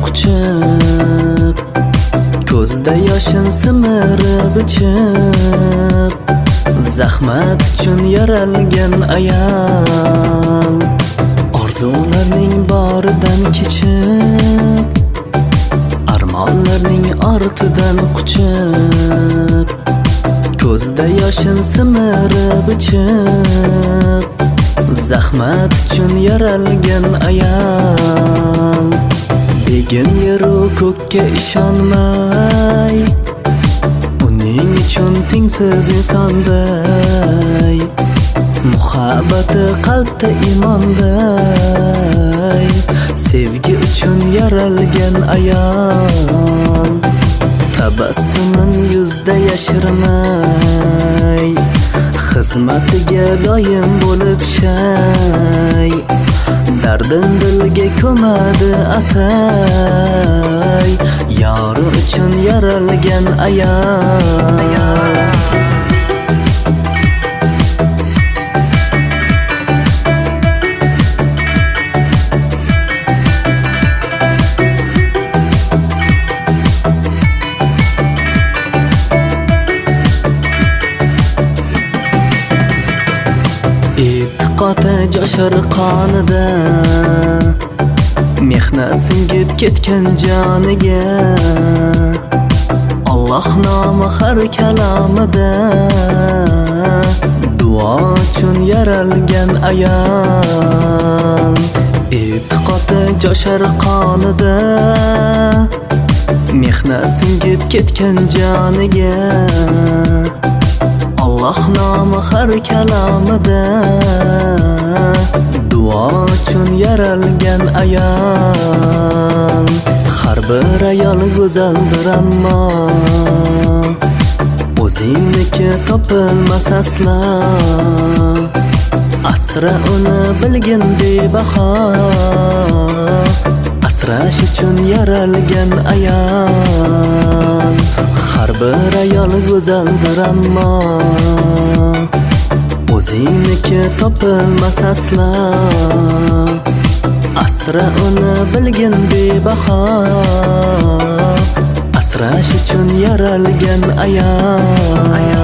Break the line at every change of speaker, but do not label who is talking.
quchib, ko'zda yoshin simirib ichib, zahmat uchun yaralgan ayol orzularning boridan kechib, armonlarning ortidan quchib, ko'zda yoshin simirib ichib, zahmat uchun yaralgan ayol begim yeru ko'kka ishonmay, uning uchun tengsiz insonday, muhabbati qalbda imonday, sevgi uchun yaralgan ayol tabassumin yuzda yashirmay, xizmatiga doim bo'lib shay, dardin dilga ko'madi atay, yori uchun yaralgan ayol. E'tiqodi joshar qonida, mehnat singib ketgan joniga, Alloh nomi har kalomida, duo uchun yaralgan ayol. E'tiqodi joshar qonida, mehnat singib ketgan joniga, Alloh nomi har kalomida, duo uchun yaralgan ayol. Har bir ayol go'zaldir ammo o'zingniki topilmas aslo, asra uni bilgin bebaho, asrash uchun yaralgan ayol. Har bir ayol go'zaldir ammo o'zingniki topilmas aslo, asra uni bilgin bebaho, asrash uchun yaralgan ayol.